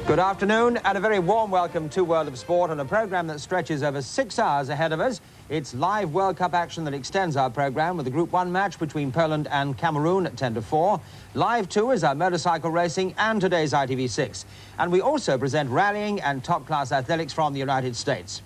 Good afternoon and a very warm welcome to World of Sport on a programme that stretches over 6 hours ahead of us. It's live World Cup action that extends our programme with the Group 1 match between Poland and Cameroon at 10 to 4. Live too is our motorcycle racing and today's ITV 6. And we also present rallying and top-class athletics from the United States.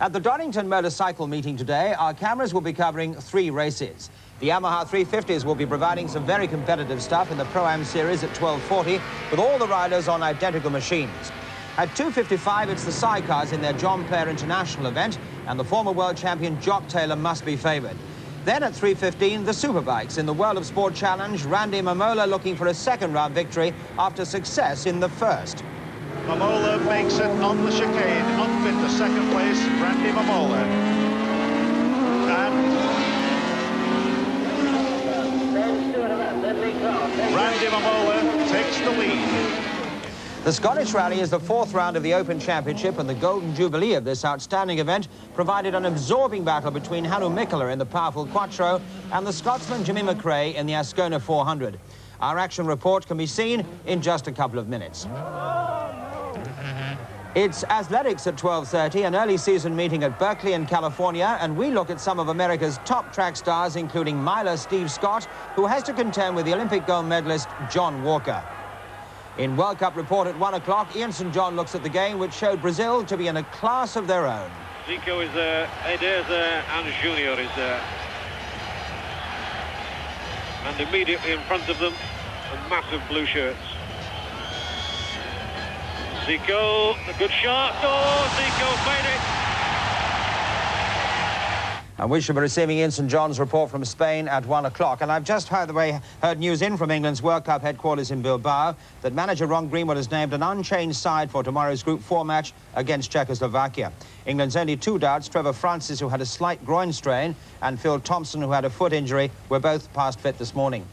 At the Donington Motorcycle meeting today, our cameras will be covering 3 races. The Yamaha 350s will be providing some very competitive stuff in the Pro-Am series at 12:40, with all the riders on identical machines. At 2:55, it's the sidecars in their John Player International event, and the former world champion Jock Taylor must be favoured. Then at 3:15, the superbikes in the World of Sport Challenge, Randy Mamola looking for a second-round victory after success in the first. Mamola makes it on the chicane, unfit for second place, Randy Mamola. Randy Mamola takes the lead. The Scottish Rally is the 4th round of the Open Championship, and the golden jubilee of this outstanding event provided an absorbing battle between Hannu Mikkola in the powerful Quattro and the Scotsman Jimmy McRae in the Ascona 400. Our action report can be seen in just a couple of minutes. It's athletics at 12:30, an early season meeting at Berkeley in California, and we look at some of America's top track stars, including miler Steve Scott, who has to contend with the Olympic gold medalist John Walker. In World Cup report at 1 o'clock, Ian St John looks at the game, which showed Brazil to be in a class of their own. Zico is there, Eder there, and Junior is there. And immediately in front of them, a massive blue shirts. Zico, a good shot. Oh, Zico made it. And we should be receiving Ian St John's report from Spain at 1 o'clock. And I've just, by the way, heard news in from England's World Cup headquarters in Bilbao that manager Ron Greenwood has named an unchanged side for tomorrow's Group 4 match against Czechoslovakia. England's only 2 doubts, Trevor Francis, who had a slight groin strain, and Phil Thompson, who had a foot injury, were both past fit this morning.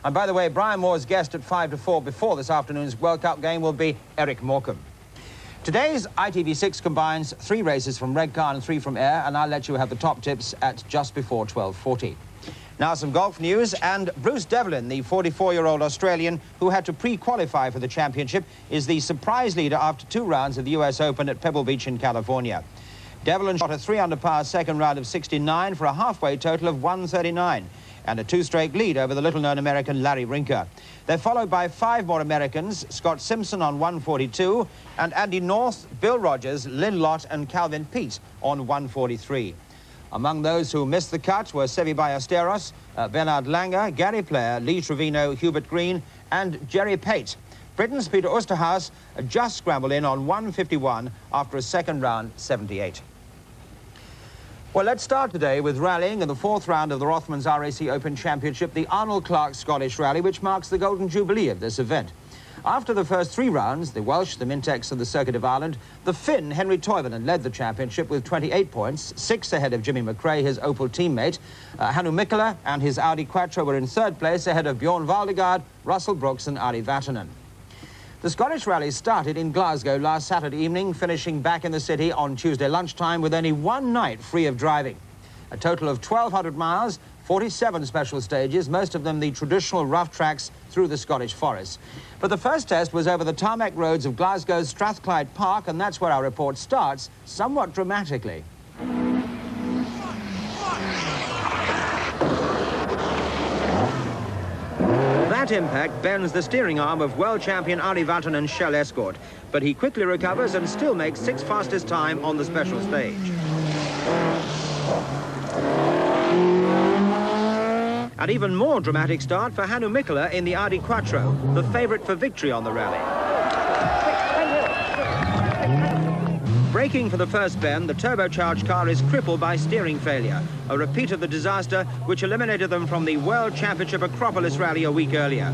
And by the way, Brian Moore's guest at 5 to 4 before this afternoon's World Cup game will be Eric Morecambe. Today's ITV6 combines 3 races from Redcar and 3 from Air, and I'll let you have the top tips at just before 12:40. Now some golf news, and Bruce Devlin, the 44-year-old Australian who had to pre-qualify for the championship, is the surprise leader after 2 rounds of the US Open at Pebble Beach in California. Devlin shot a 3-under par second round of 69 for a halfway total of 139. And a 2-stroke lead over the little-known American Larry Rinker. They're followed by 5 more Americans, Scott Simpson on 142, and Andy North, Bill Rogers, Lynn Lott and Calvin Peete on 143. Among those who missed the cut were Sevi Ballesteros, Bernard Langer, Gary Player, Lee Trevino, Hubert Green and Jerry Pate. Britain's Peter Oosterhuis just scrambled in on 151 after a second round 78. Well, let's start today with rallying in the 4th round of the Rothmans RAC Open Championship, the Arnold Clark Scottish Rally, which marks the golden jubilee of this event. After the first 3 rounds, the Welsh, the Mintex and the Circuit of Ireland, the Finn, Henry Toivonen, led the championship with 28 points, 6 ahead of Jimmy McRae, his Opel teammate. Hannu Mikkola and his Audi Quattro were in 3rd place, ahead of Bjorn Valdegaard, Russell Brooks and Ari Vatanen. The Scottish Rally started in Glasgow last Saturday evening, finishing back in the city on Tuesday lunchtime with only 1 night free of driving. A total of 1,200 miles, 47 special stages, most of them the traditional rough tracks through the Scottish forests. But the first test was over the tarmac roads of Glasgow's Strathclyde Park, and that's where our report starts, somewhat dramatically. That impact bends the steering arm of world champion Ari Vatanen's Shell Escort, but he quickly recovers and still makes 6th fastest time on the special stage. An even more dramatic start for Hannu Mikkola in the Audi Quattro, the favourite for victory on the rally. Braking for the first bend, the turbocharged car is crippled by steering failure, a repeat of the disaster which eliminated them from the World Championship Acropolis rally a week earlier.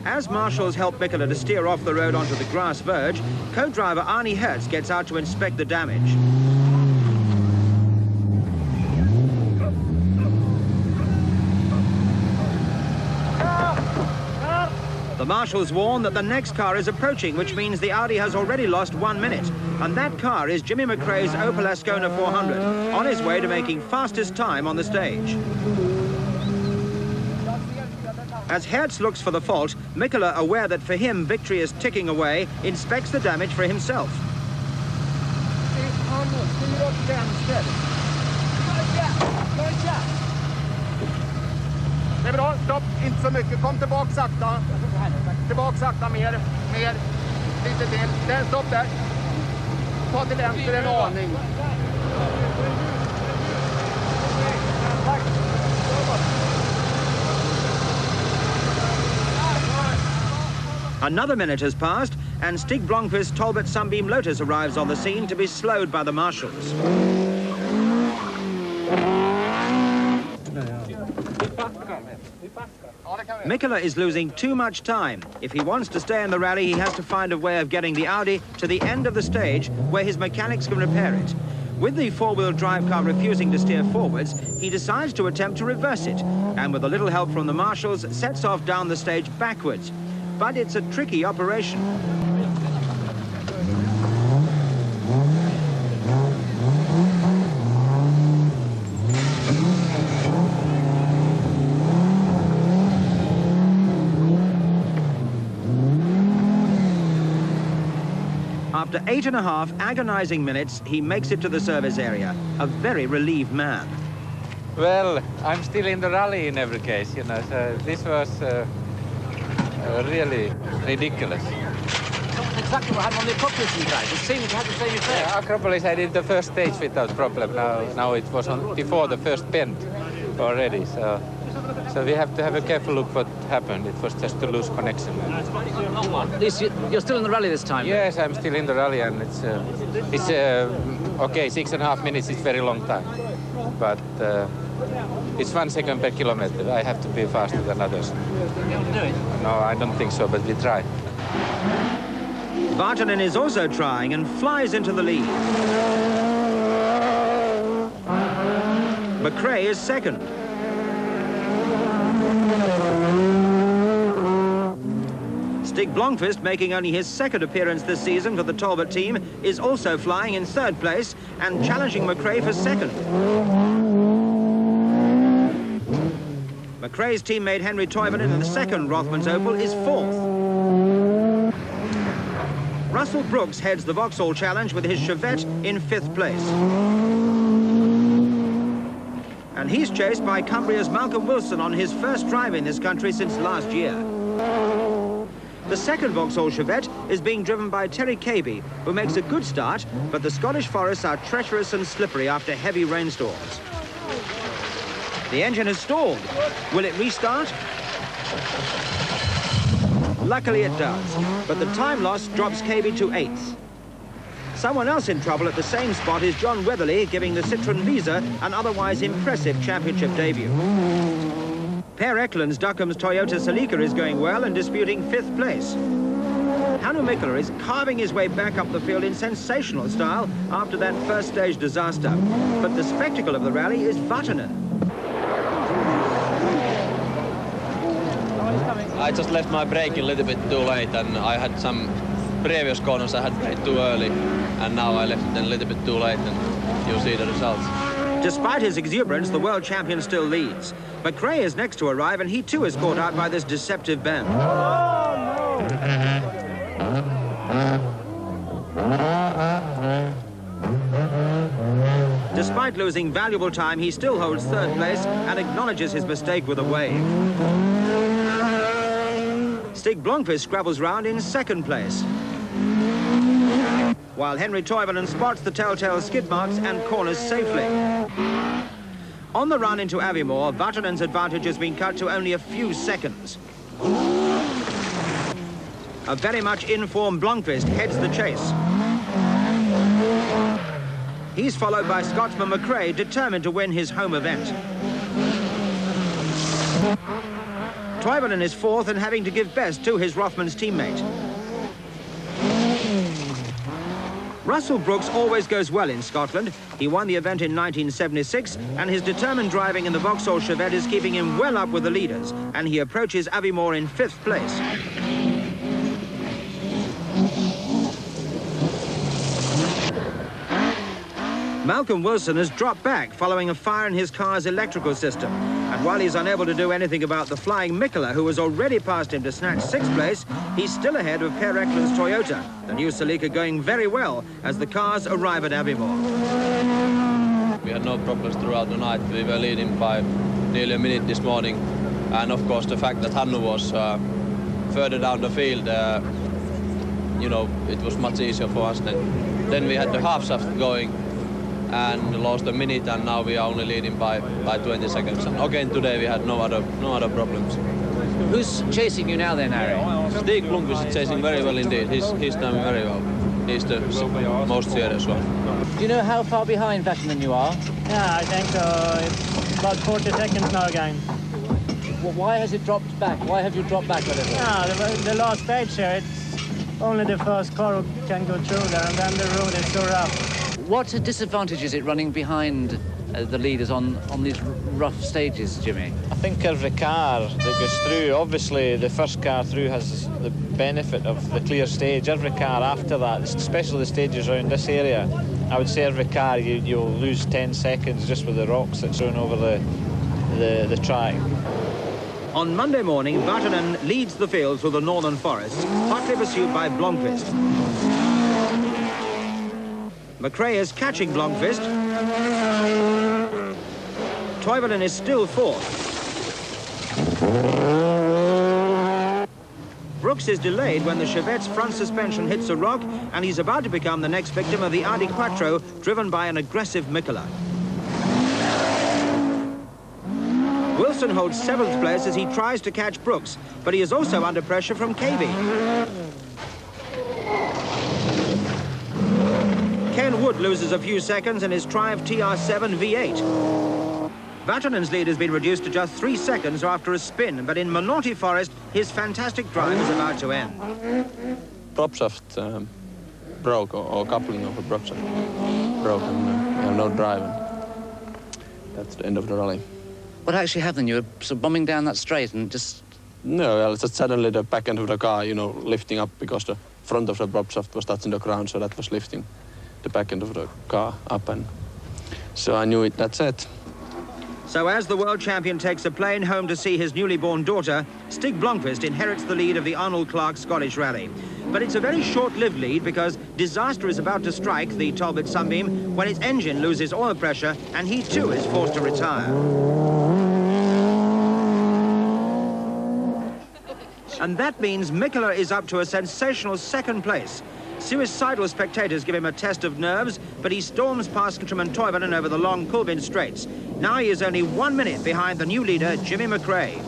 As marshals help Mikkola to steer off the road onto the grass verge, co-driver Arnie Hertz gets out to inspect the damage. The marshals warn that the next car is approaching, which means the Audi has already lost 1 minute. And that car is Jimmy McRae's Opel Ascona 400, on his way to making fastest time on the stage. As Hertz looks for the fault, Mikkola, aware that for him victory is ticking away, inspects the damage for himself. Det är bra, stopp, inte så mycket, kom tillbaka sakta. Tillbaka sakta, mer, lite till. Den, stopp där. Ta till vänster en aning. Another minute has passed, and Stig Blomqvist's Talbot Sunbeam Lotus arrives on the scene to be slowed by the marshals. Mikkola is losing too much time. If he wants to stay in the rally, he has to find a way of getting the Audi to the end of the stage where his mechanics can repair it. With the four-wheel drive car refusing to steer forwards, he decides to attempt to reverse it, and with a little help from the marshals, sets off down the stage backwards. But it's a tricky operation. After 8.5 agonizing minutes, he makes it to the service area, a very relieved man. Well, I'm still in the rally in every case, you know, so this was really ridiculous. Exactly what happened on the Acropolis you guys. It seemed to have the same effect. Yeah, Acropolis I did the first stage without problem. Now it was before the first bend already, so we have to have a careful look what happened. It was just to lose connection. You're still in the rally this time? Yes, I'm still in the rally, and it's okay, 6.5 minutes is very long time. But it's 1 second per kilometer. I have to be faster than others. You'll do it? No, I don't think so, but we try. Vartanen is also trying and flies into the lead. McRae is second. Stig Blomqvist, making only his second appearance this season for the Talbot team, is also flying in third place and challenging McRae for second. McRae's teammate Henry Toivonen in the second Rothmans Opel is fourth. Russell Brooks heads the Vauxhall Challenge with his Chevette in fifth place. And he's chased by Cumbria's Malcolm Wilson on his first drive in this country since last year. The second Vauxhall Chevette is being driven by Terry Cabey, who makes a good start, but the Scottish forests are treacherous and slippery after heavy rainstorms. The engine has stalled. Will it restart? Luckily it does, but the time loss drops Cabey to 8th. Someone else in trouble at the same spot is John Weatherly, giving the Citroën Visa an otherwise impressive championship debut. Per Eklund's Duckham's Toyota Celica is going well and disputing 5th place. Hannu Mikkola is carving his way back up the field in sensational style after that first stage disaster. But the spectacle of the rally is Vartanen. I just left my brake a little bit too late, and I had some previous corners I had brake too early, and now I left it a little bit too late, and you'll see the results. Despite his exuberance, the world champion still leads. McRae is next to arrive, and he too is caught out by this deceptive bend. Oh, no. Despite losing valuable time, he still holds third place and acknowledges his mistake with a wave. Stig Blomqvist scrabbles round in second place, while Henry Toivonen spots the telltale skid marks and corners safely. On the run into Aviemore, Vatanen's advantage has been cut to only a few seconds. A very much in-form Blomqvist heads the chase. He's followed by Scotsman McRae, determined to win his home event. Toivonen is fourth and having to give best to his Rothmans teammate. Russell Brooks always goes well in Scotland. He won the event in 1976, and his determined driving in the Vauxhall Chevette is keeping him well up with the leaders, and he approaches Aviemore in 5th place. Malcolm Wilson has dropped back following a fire in his car's electrical system. And while he's unable to do anything about the flying Mikkola, who has already passed him to snatch 6th place, he's still ahead of Per Eklund's Toyota. The new Celica going very well as the cars arrive at Aviemore. We had no problems throughout the night. We were leading by nearly a minute this morning. And of course the fact that Hannu was further down the field, you know, it was much easier for us then. Then we had the half shaft going and lost a minute, and now we are only leading by 20 seconds. And again today we had no other problems. Who's chasing you now then, Harry? Stig Blomqvist is chasing very well indeed. He's doing very well. He's the most serious one. Do you know how far behind Vatanen you are? Yeah, I think it's about 40 seconds now again. Well, why has it dropped back? Why have you dropped back a little? Yeah, the last stage here, it's only the first car who can go through there, and then the road is so rough. What disadvantage is it running behind the leaders on these rough stages, Jimmy? I think every car that goes through, obviously the first car through has the benefit of the clear stage. Every car after that, especially the stages around this area, I would say every car you'll lose 10 seconds just with the rocks that's thrown over the track. On Monday morning, Vatanen leads the field through the northern forests, hotly pursued by Blomqvist. McRae is catching Blomqvist. Toivonen is still fourth. Brooks is delayed when the Chevette's front suspension hits a rock, and he's about to become the next victim of the Audi Quattro, driven by an aggressive Mikkola. Wilson holds 7th place as he tries to catch Brooks, but he is also under pressure from KV. Ken Wood loses a few seconds in his Triumph TR7 V8. Vatanen's lead has been reduced to just 3 seconds after a spin, but in Menotti Forest, his fantastic drive is about to end. Prop shaft broke, or coupling of the prop shaft broke, and we have no drive. That's the end of the rally. What actually happened? You were sort of bombing down that straight and just... No, well, just suddenly the back end of the car, you know, lifting up because the front of the prop shaft was touching the ground, so that was lifting the back end of the car up, and so I knew it, that's it. So as the world champion takes a plane home to see his newly born daughter, Stig Blomqvist inherits the lead of the Arnold Clark Scottish Rally. But it's a very short-lived lead because disaster is about to strike the Talbot Sunbeam when its engine loses oil pressure and he too is forced to retire. And that means Mikkola is up to a sensational 2nd place. Suicidal spectators give him a test of nerves, but he storms past countryman Toivonen over the long Kulbin straights. Now he is only 1 minute behind the new leader, Jimmy McRae.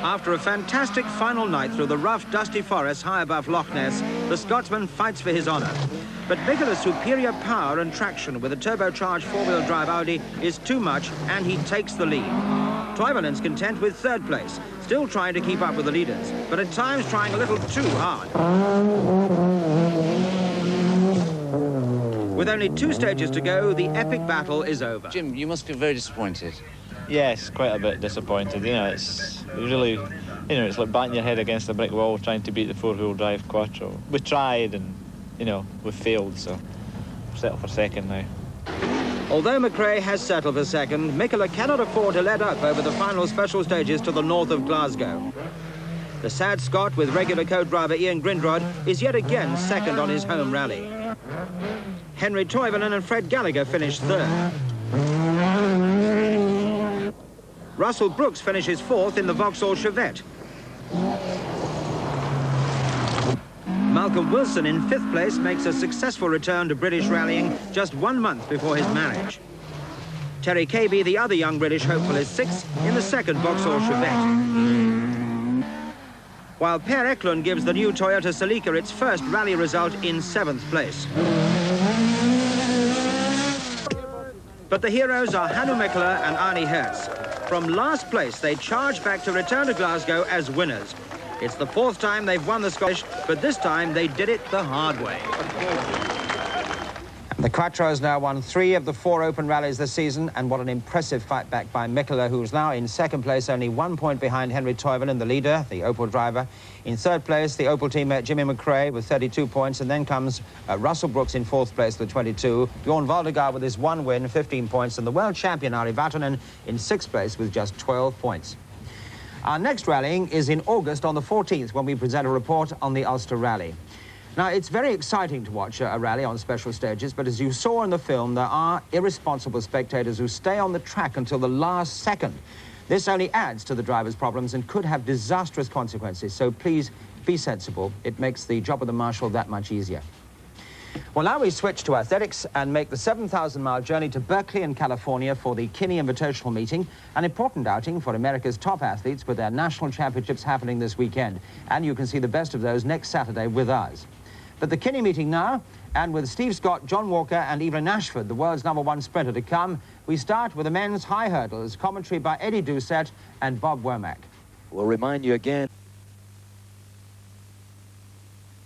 After a fantastic final night through the rough, dusty forests high above Loch Ness, the Scotsman fights for his honour. But Mikkola's superior power and traction with a turbocharged 4-wheel drive Audi is too much, and he takes the lead. Toivonen's content with 3rd place, still trying to keep up with the leaders, but at times trying a little too hard. With only 2 stages to go, the epic battle is over. Jim, you must feel very disappointed. Yes, quite a bit disappointed. You know, it's really, you know, it's like batting your head against a brick wall trying to beat the 4-wheel drive Quattro. We tried and, you know, we failed, so we'll settle for 2nd now. Although McRae has settled for 2nd, Mikkola cannot afford to let up over the final special stages to the north of Glasgow. The sad Scot, with regular co-driver Ian Grindrod, is yet again 2nd on his home rally. Henry Toivonen and Fred Gallagher finished 3rd. Russell Brooks finishes 4th in the Vauxhall Chevette. Malcolm Wilson in 5th place makes a successful return to British rallying just 1 month before his marriage. Terry Cabey, the other young British hopeful, is 6th in the 2nd Vauxhall Chevette. While Per Eklund gives the new Toyota Celica its first rally result in 7th place. But the heroes are Hannu Mikkola and Arnie Hertz. From last place, they charge back to return to Glasgow as winners. It's the 4th time they've won the Scottish, but this time they did it the hard way. The Quattros now won 3 of the 4 open rallies this season, and what an impressive fight back by Mikkola, who's now in 2nd place, only 1 point behind Henry Toivonen, the leader, the Opel driver. In 3rd place, the Opel teammate Jimmy McRae with 32 points, and then comes Russell Brooks in 4th place with 22. Bjorn Valdegaard with his 1 win, 15 points, and the world champion Ari Vatanen in 6th place with just 12 points. Our next rallying is in August on the 14th, when we present a report on the Ulster Rally. Now, it's very exciting to watch a rally on special stages, but as you saw in the film, there are irresponsible spectators who stay on the track until the last second. This only adds to the driver's problems and could have disastrous consequences, so please be sensible. It makes the job of the marshal that much easier. Well, now we switch to athletics and make the 7,000-mile journey to Berkeley in California for the Kinney Invitational Meeting, an important outing for America's top athletes with their national championships happening this weekend. And you can see the best of those next Saturday with us. But the Kinney meeting now, and with Steve Scott, John Walker and Evelyn Ashford, the world's #1 sprinter, to come, we start with the men's high hurdles, commentary by Eddie Doucette and Bob Womack. We'll remind you again